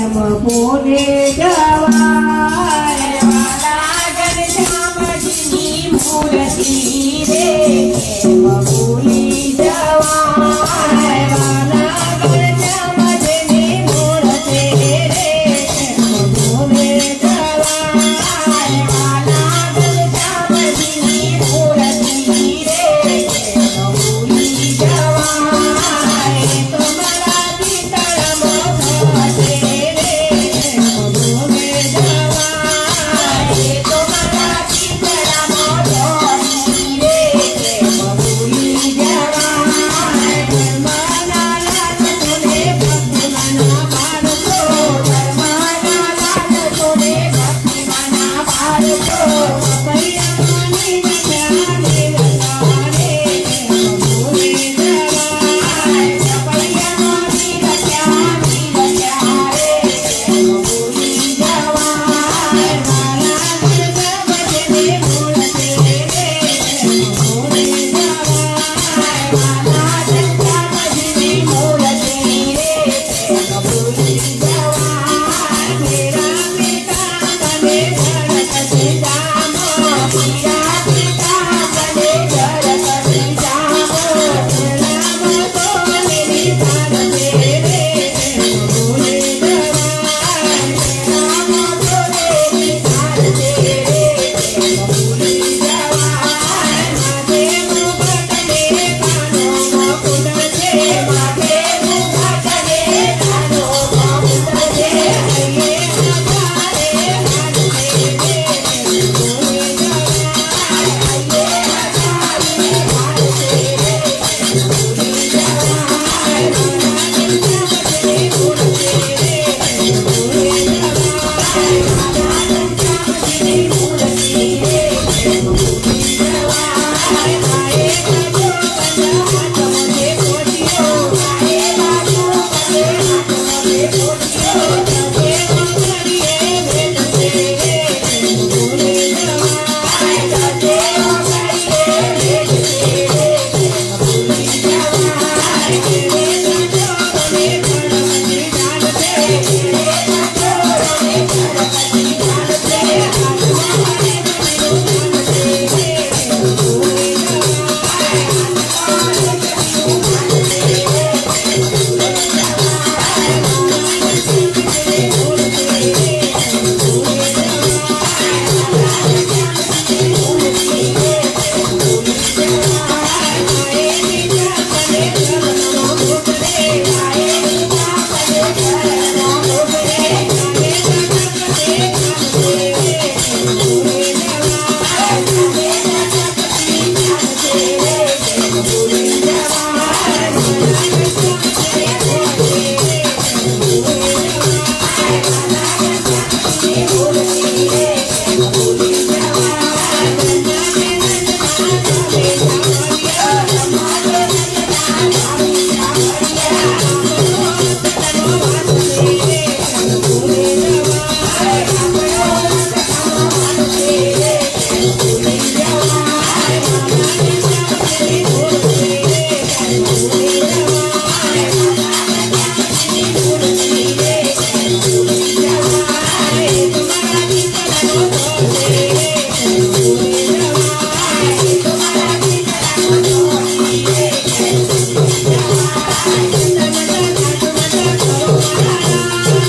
કેમ ભૂલે જવાય વાલા ઘનશ્યામજીની મૂર્તિ રે કેમ ભૂલી જવાય વાલા ઘનશ્યામજીની મૂર્તિ રે કેમ ભૂલે જવાય વાલા ઘનશ્યામજીની મૂર્તિ રે કેમ ભૂલી જવાય તમારા પિતળમાં થશે રે કેમ ભૂલે જવાય તમારા પિતળમાં થશે રે કેમ ભૂલી જવાય ધર્મના લાલચોને ભક્તિમાંના પાડશો ધર્મના લાલચોને ભક્તિમાંના પાડશો કૈયાની વિદ્યાને લગાડે કેમ ભૂલે જવાય કૈયાની વિદ્યાને લગાડે કેમ ભૂલી જવાય મારા ધર્મને ભૂલશે રે કેમ ભૂલે જવાય મારા ધર્મને ભૂલશે રે કેમ ભૂલી જવાય મેરા પિતા તને જળકશે જામો મેરા પિતા તને જળકશે જામો રામ તો મેરી પારસે રે કેમ ભૂલે જવાય રામ તો મેરી પારસે રે કેમ ભૂલી જવાય માથે મુગટને કાનોમાં કુંડળ છે માથે મુગટને કાનોમાં કુંડળ છે હૈયે નગારે વાગશે રે કેમ ભૂલે જવાય હૈયે નગારે વાગશે રે કેમ ભૂલી જવાય મારા ઘનશ્યામજીની મૂર્તિ રે કેમ ભૂલે જવાય મારા ઘનશ્યામજીની મૂર્તિ રે કેમ ભૂલી જવાય માએ બાજુ પગે હાથમાં પોટ્યો માએ બાજુ પગે હાથમાં પોટ્યો તને ઓગળીએ ભેટશે રે કેમ ભૂલે જવાય તને ઓગળીએ ભેટશે રે કેમ ભૂલી જવાય કેરે સાચોને ગણપતિ જાણશે કેરે સાચોને ગણપતિ જાણશે હાથમાં ગણપતિનું માનશે રે કેમ ભૂલે જવાય હાથમાં ગણપતિનું માનશે રે કેમ ભૂલે જવાય મારા ઘનશ્યામજીની મૂર્તિ રે કેમ ભૂલે જવાય મારા ઘનશ્યામજીની મૂર્તિ રે કેમ ભૂલી જવાય માએ લીધા તને ચરણમાં મોકલે માએ લીધા તને ચરણમાં મોકલે જાને જગપતિ જાણશે રે કેમ ભૂલે જવાય જાને જગપતિ જાણશે રે કેમ ભૂલે જવાય મારા ઘનશ્યામજીની મૂર્તિ રે કેમ ભૂલે જવાય મારા ઘનશ્યામજીની મૂર્તિ રે કેમ ભૂલી જવાય નંદને નંદના ગાવે જાવડિયા રમાડે નંદના ગાવે જાવડિયા આપણો રતનો વાંચશે રે કેમ ભૂલે જવાય આપણો રતનો વાંચશે રે કેમ ભૂલી જવાય મારા ઘનશ્યામજીની મૂર્તિ રે કેમ ભૂલી જવાય મારા ઘનશ્યામજીની મૂર્તિ રે કેમ ભૂલી જવાય તમારા પિતળનો થશે રે કેમ ભૂલે જવાય તમારા પિતળનો થશે રે કેમ ભૂલી જવાય નંદના ઘાટ બધા કરો મારા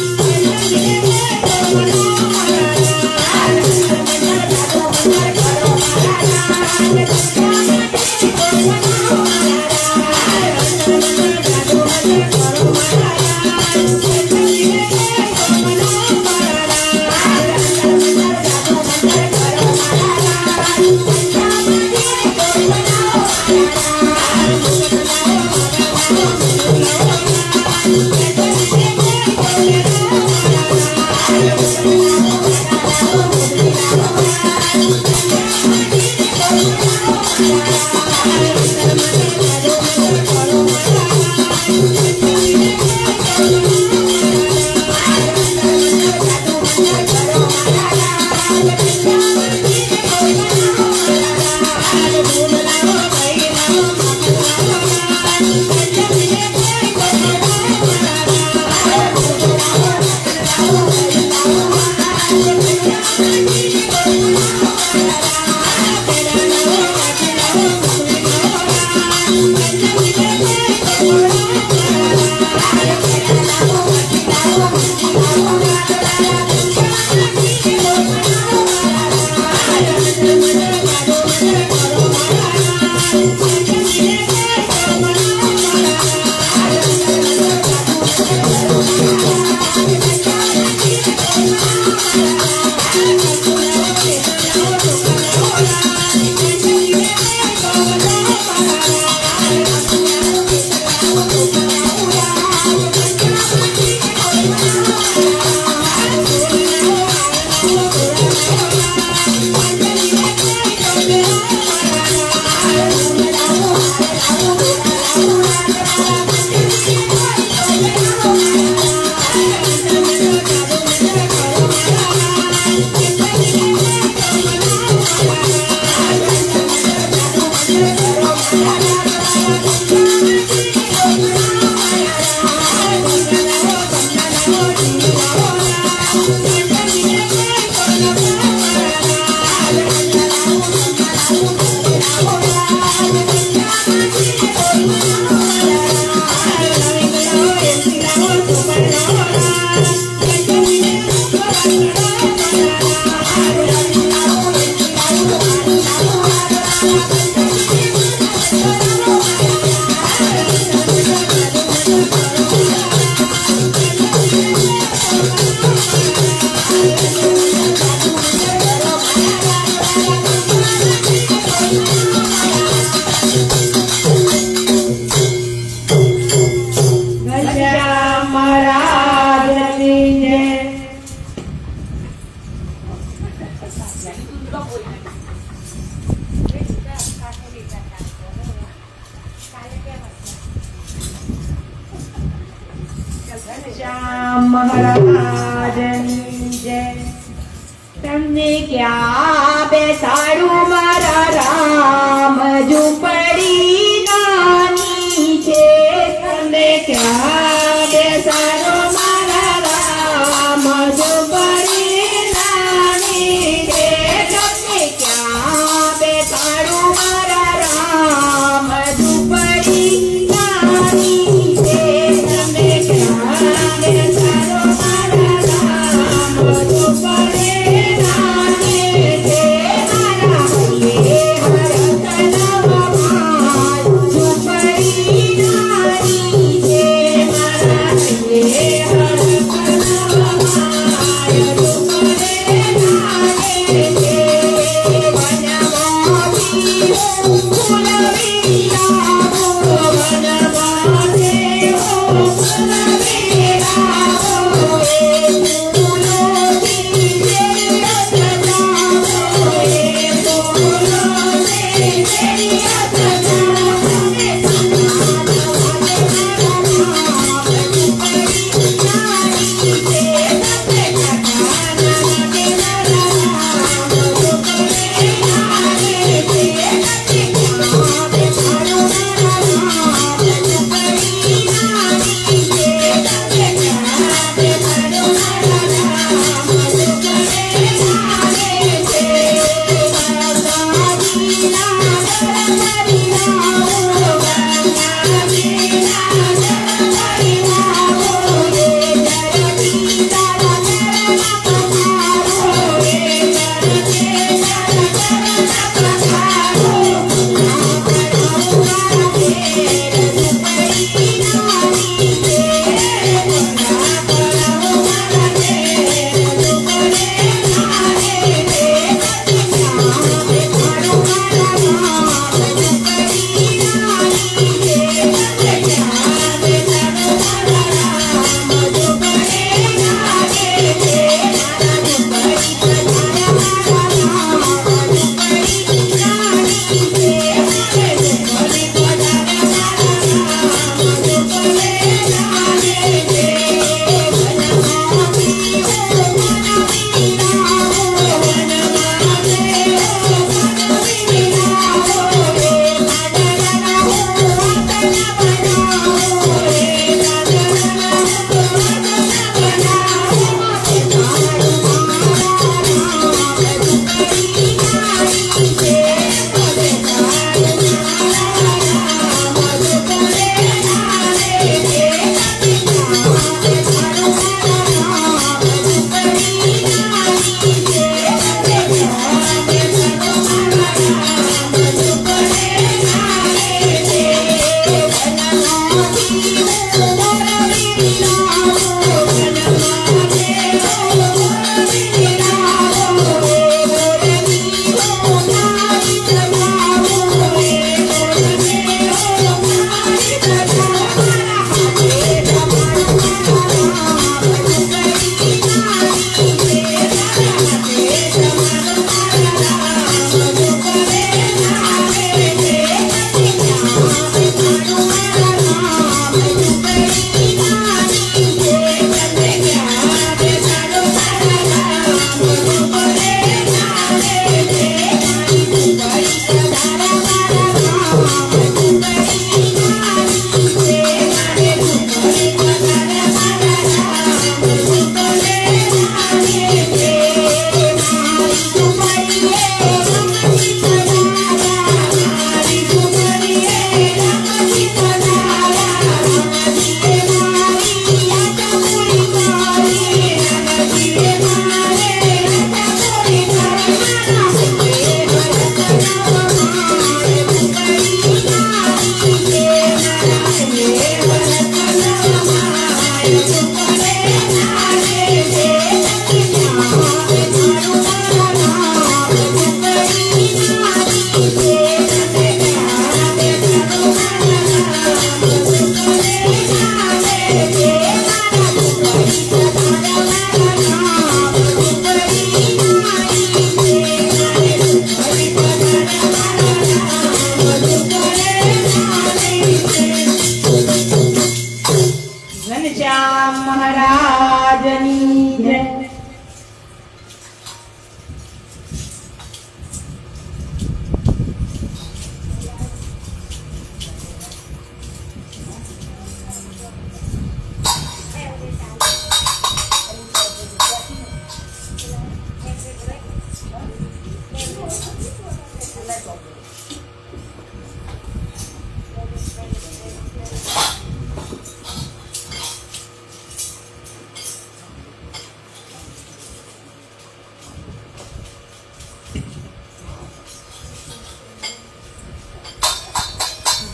રામ મહારાજની જય. તમને ક્યાં બેસાડું મારા રામ, ઝૂંપડી નાની છે. તમને ક્યાં બેસાડું મારા રામ, ઝૂંપડી નાની છે. તમને ક્યાં બેસાડું મારા રામ, ઝૂંપડી નાની છે. તમને ક્યાં બેસાડું મારા રામ, ઝૂંપડી નાની છે. મારા હૈયે હરખ નવ મહારાજની જય.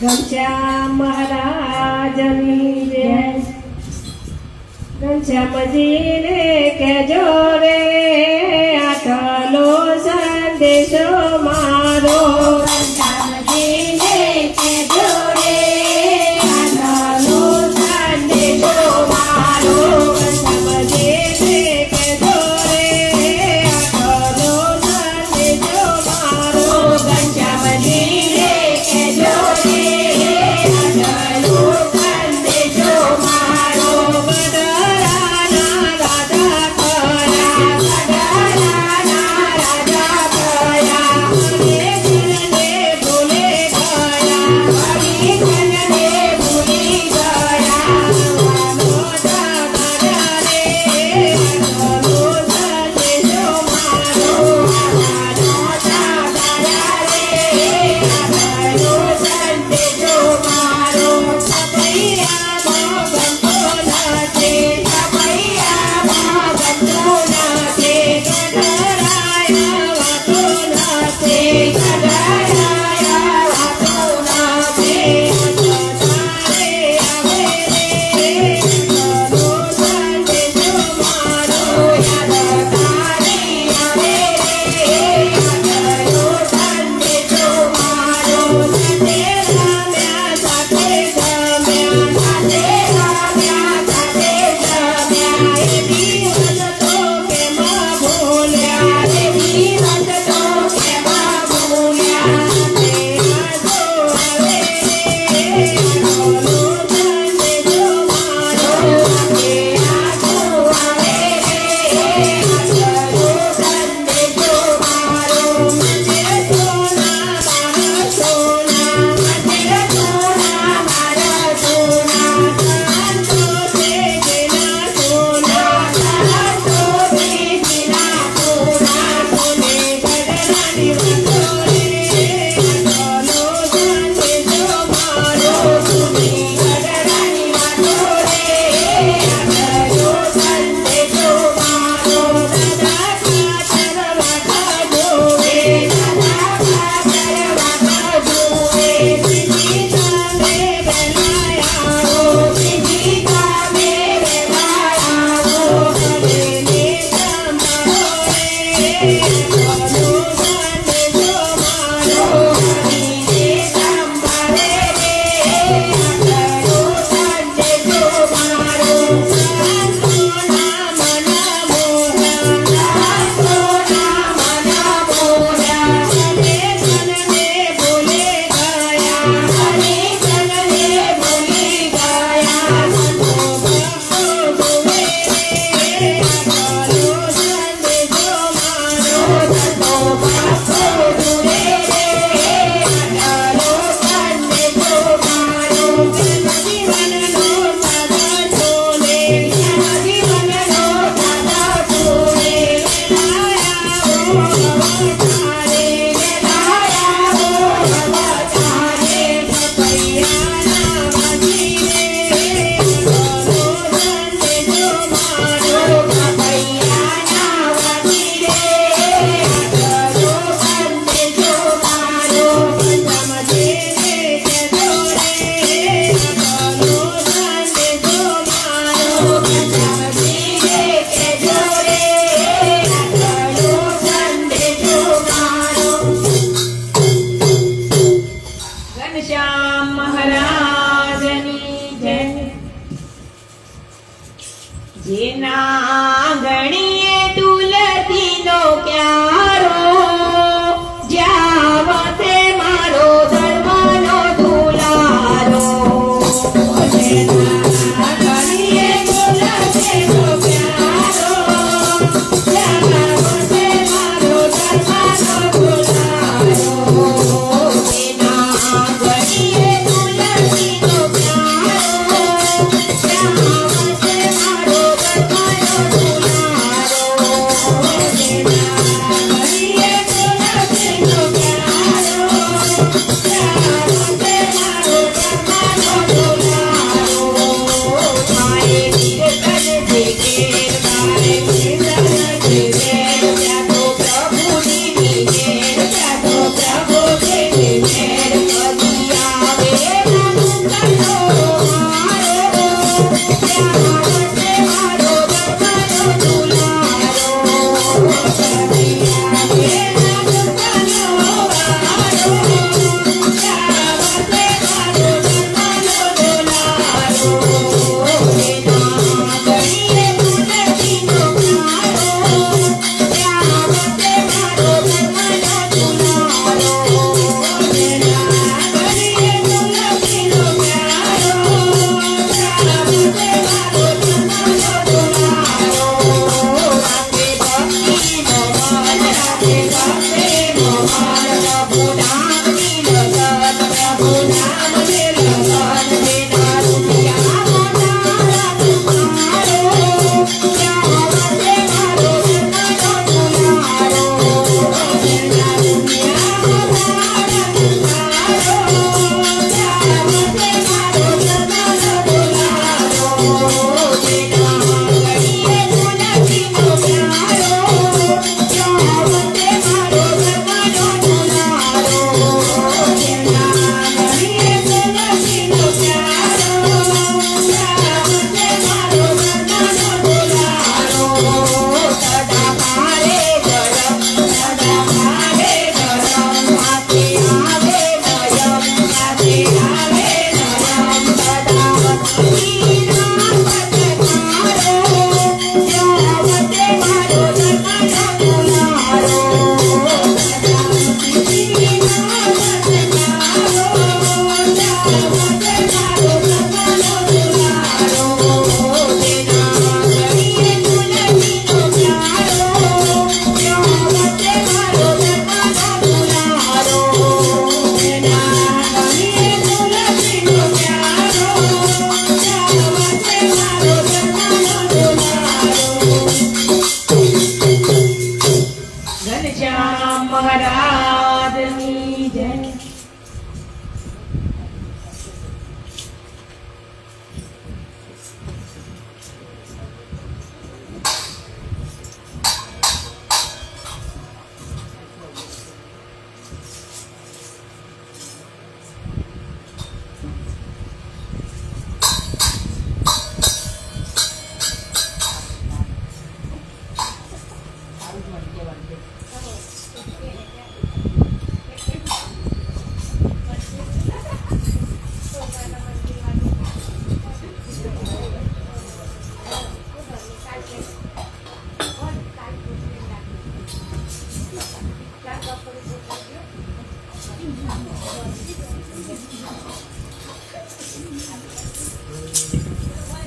ઘનશ્યામ મહારાજની જય. ઘનશ્યામજીને કહેજો રે આટલો સંદેશો મારો. ઘનશ્યામજીને કહેજો રે આટલો સંદેશો મારો. ઘનશ્યામજીને કહેજો રે આટલો સંદેશો મારો. ઘનશ્યામજીને કહેજો રે આટલો સંદેશો મારો. ગઢડાના રાધા ખરા.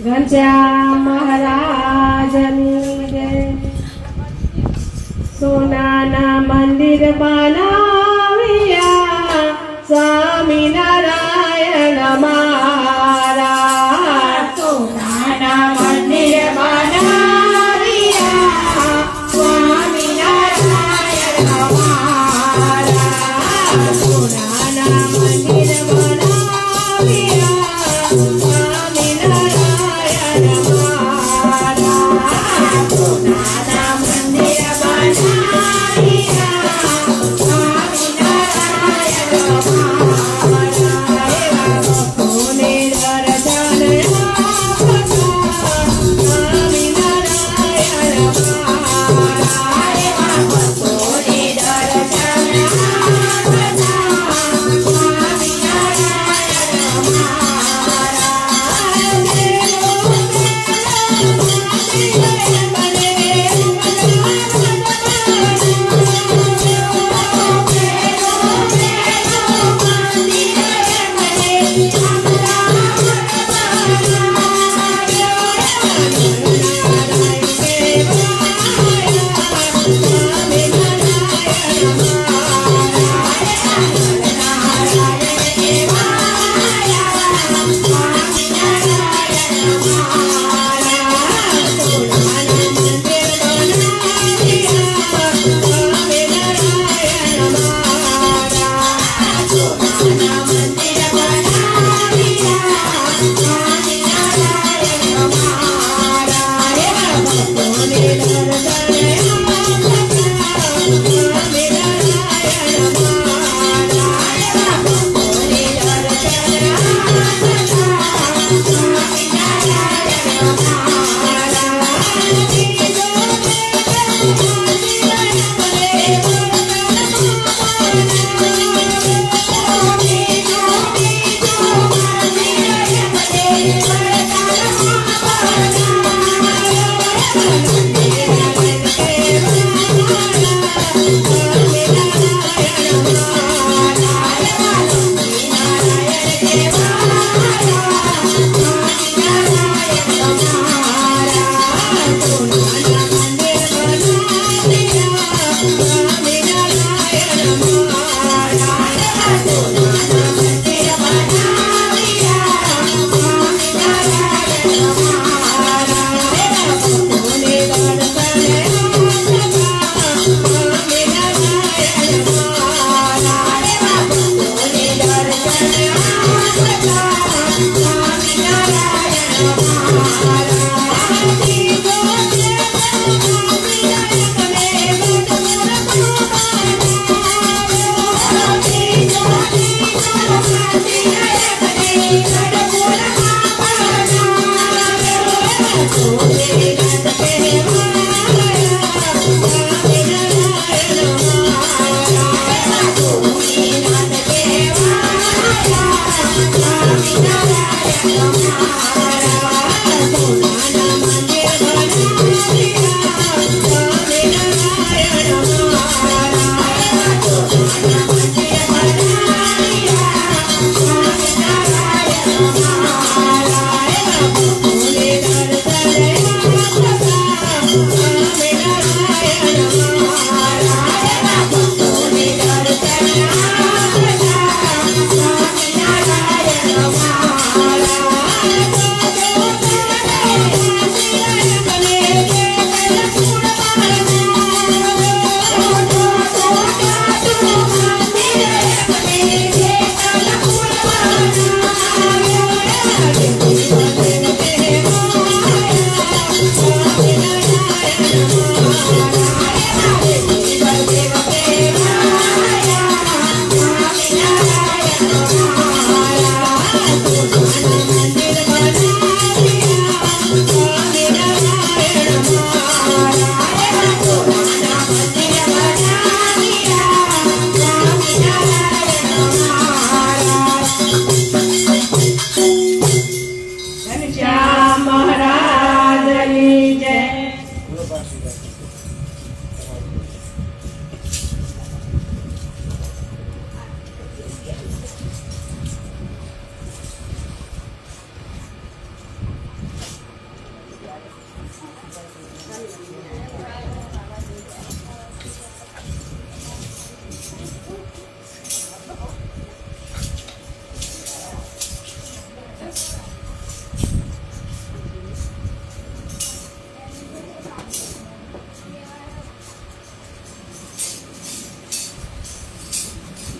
ઘનશ્યામ મહારાજની જય. સોનાના મંદિર બનાવ્યા સ્વામિનારાયણ મહારાજ. સોનાના મંદિર બનાવ્યા સ્વામિનારાયણ મહારાજ. સોનાના મંદિર બનાવ્યા સ્વામિનારાયણ મહારાજ. સોનાના મંદિર બનાવ્યા સ્વામિનારાયણ મહારાજ. ભક્તોને દર્શન આપતા સ્વામિનારાયણ મહારાજ. ભક્તોને દર્શન આપતા સ્વામિનારાયણ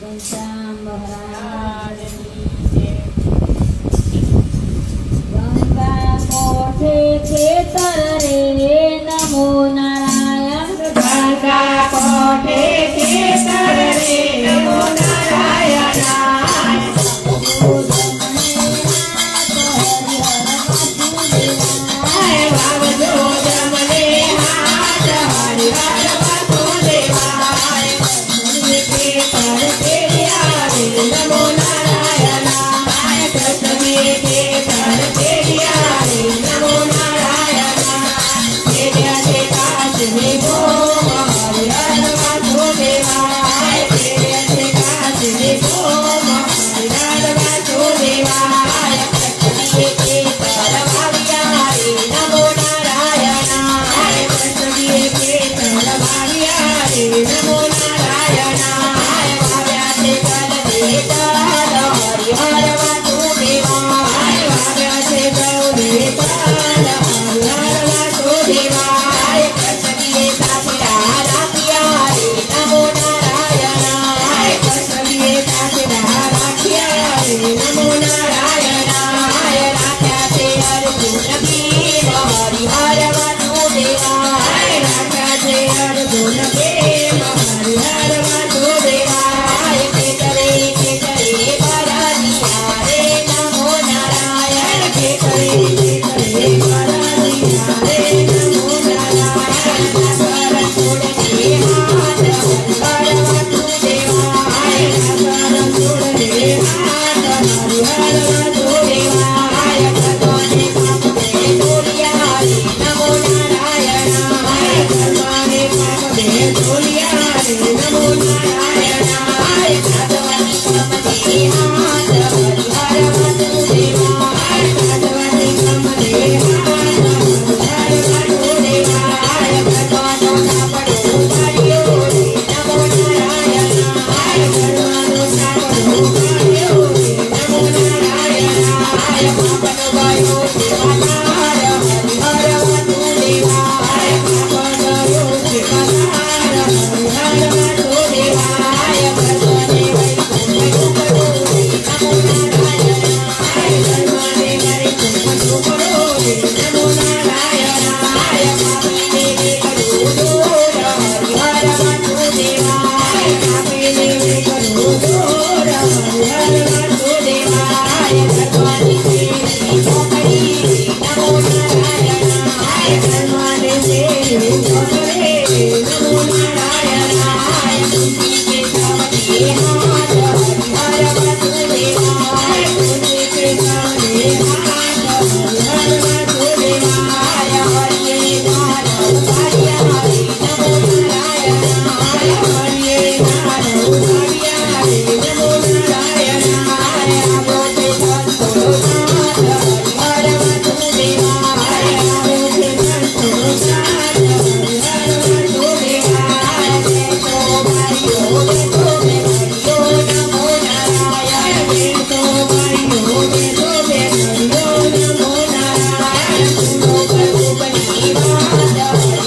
ઘનશ્યામ મહારાજ જય. ગંગા કોઠે ખેતર રે નમો નારાયણ ગંગા કોઠે કેસર રે નમો નારાયણ. વાવજો જમને હાથ હરિહર વાસુદેવાય. કેસર કેડિયા રે નમો નારાયણ. કૃષ્ણ કેસર કેડિયા રે નમો નારાયણ. કેડિયા છે કાશી ભોમ હરિહર વાસુદેવાય. કેડિયા છે કાશી ભોમ હરિહર વાસુદેવાય. કૃષ્ણ કેસર વાવિયા રે નમો નારાયણ. કૃષ્ણ કેસર વાવિયા રે નમો નારાયણ. વાવ્યા છે કલ દેતલ હરિહર વાસુદેવાય. વાવ્યા છે કલ દેતલ હરિહર વાસુદેવાય. કૃષ્ણ સાસરા રાખ્યા રે નમો નારાયણ. કૃષ્ણ સાસરા રાખ્યા રે નમો નારાયણ. રાખ્યા છે અર્જુન ભીમ હરિહર વાસુદેવાય. રાખ્યા છે અર્જુન ભીમ હરિહર વાસુદેવાય. કેસરે કેસરે બરાદિયા રે નમો નારાયણ. કેસરે કેસરે બરાદિયા રે નમો નારાયણ. સાગર છોડને હાથ હરિહર વાસુદેવાય. સાગર છોડને હાથ હરિહર વાસુદેવાય. ભગવાને પાપને તોડ્યા રે નમો નારાયણ. ભગવાને પાપને તોડ્યા રે નમો નારાયણ. સાધવાની કમને હાથ હરિહર વાસુદેવાય. સાધવાની કમને હાથ હરિહર વાસુદેવાય. ભગવાનનો સાપડો કાઢ્યો રે નમો નારાયણ. ભગવાનનો સાપડો કાઢ્યો રે નમો નારાયણ. પાપનો ગયો છે પથાર હરિહર વાસુદેવાય. પાપ ગયો છે પથાર હરિહર વાસુદેવાય. ભગવાને વૈકુંઠ ઉપડો રે નમો નારાયણ. ભગવાને વૈકુંઠ ઉપડો રે નમો નારાયણ. પાપીને વેકડો દૂર હરિહર વાસુદેવાય. પાપીને વેકડો દૂર હરિહર વાસુદેવાય. ભગવાનની સેવી ચોકડી રે નમો નારાયણ. ભગવાને સેવી ચોકડે રે નમો નારાયણ. તુલસી કે સાવને હાથ હરિહર વાસુદેવાય. તુલસી કે સાવને હાથ હરિહર વાસુદેવાય. હરિએ માધવ કાઢ્યા રે નમો નારાયણ. હરિએ માધવ કાઢ્યા રે નમો નારાયણ. આવો છે સંતોષ નાથ હરિહર વાસુદેવાય. આવો છે સંતોષ નાથ હરિહર વાસુદેવાય. બેસો ભાઈઓ બેસો બેહરીઓ નમો નારાયણ. બેસો ભાઈઓ બેસો બેહરીઓ નમો નારાયણ. ફૂલો કટુકની વાત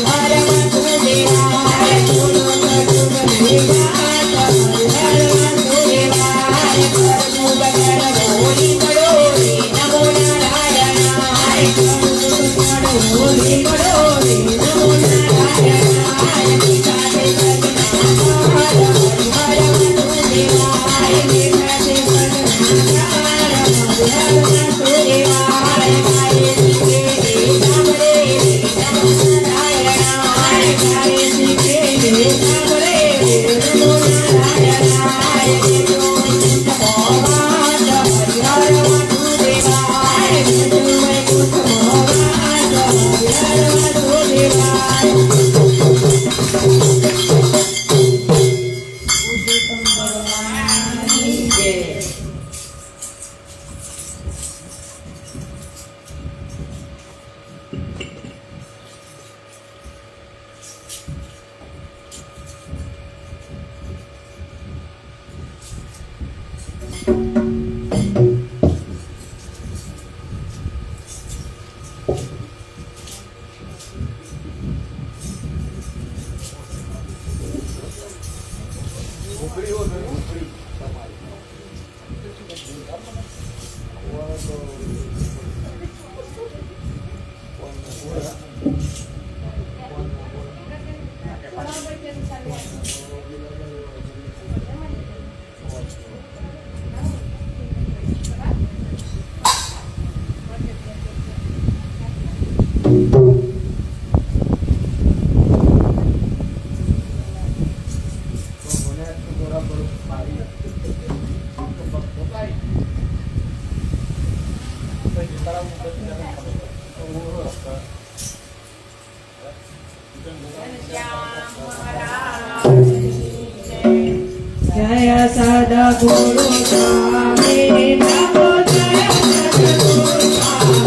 હરિહર વાસુદેવાય. ફૂલો કટુકની વાત હરિહર વાસુદેવાય. ઘરનું બગડ ભોળી પડો રે નમો નારાયણ. ઘરનું બગડ ભોળી પડો રે નમો નારાયણ. પિતા છે સગના હરિહર વાસુદેવાય. પિતા છે સગના હરિહર વાસુદેવાય. ગાયત્રી કે સાંભળે રે નમો નારાયણ. ગાયત્રી કે સાંભળે રે નમો નારાયણ. દેજો વૈકુંઠ ભોવાત હરિહર વાસુદેવાય. દેજો વૈકુંઠ ભોવાત હરિહર વાસુદેવાય. પુરુષોત્તમ ભગવાનની જય. જય સદગુરુ સ્વામી નમો જય સદગુરુ સ્વામી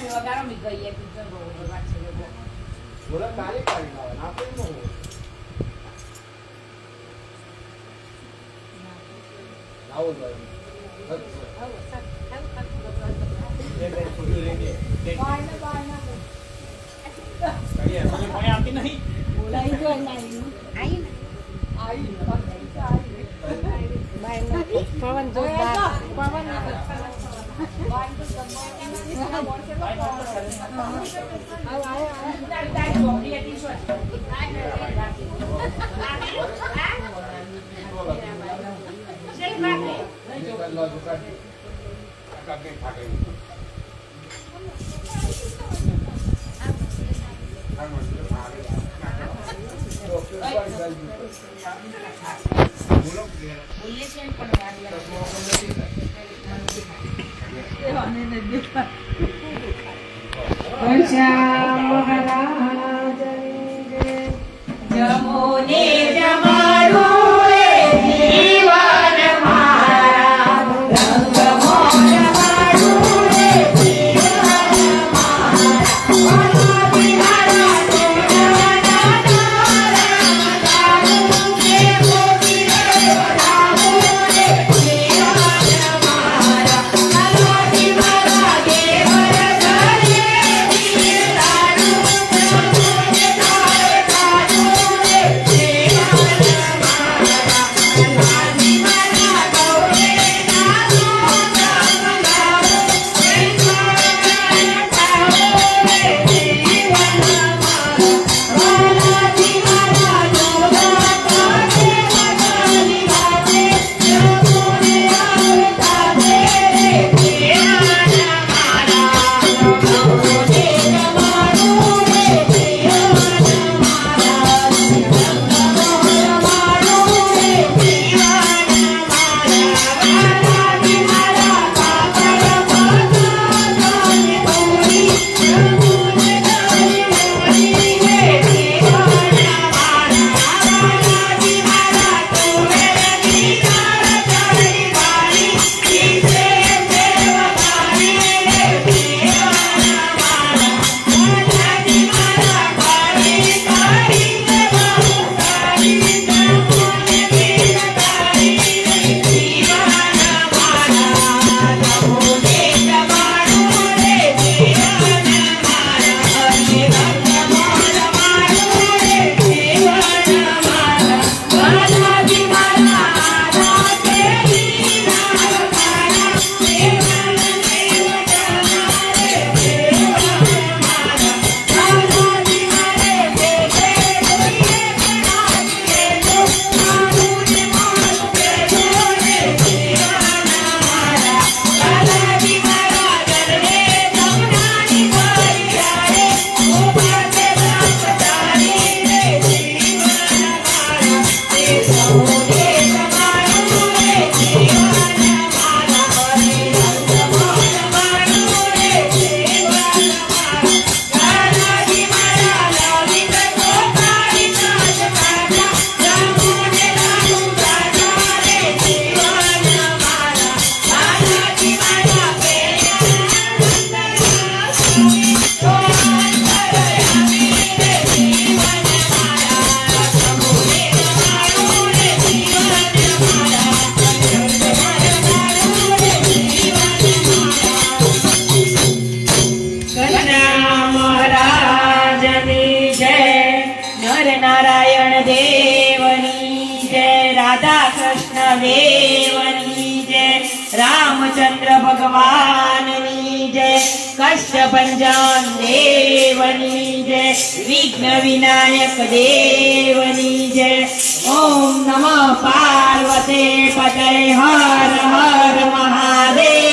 સહજાનંદ દયાળુ પવન જોરદાર પવન જમોને જમાડું રે જીવન મારા રંગ મોર માડું રે જીવન મારા બિહારા સોના તારું કે મોતી રે રામું રે જીવન મારા અલોટી મારા દેવર ઘરે જીવન દેવની જય રામચંદ્ર ભગવાનની જય કષ્ટભંજન દેવની જય વિઘ્ન વિનાયક દેવની જય ઓમ નમઃ પાર્વતે પતય હર હર મહાદેવ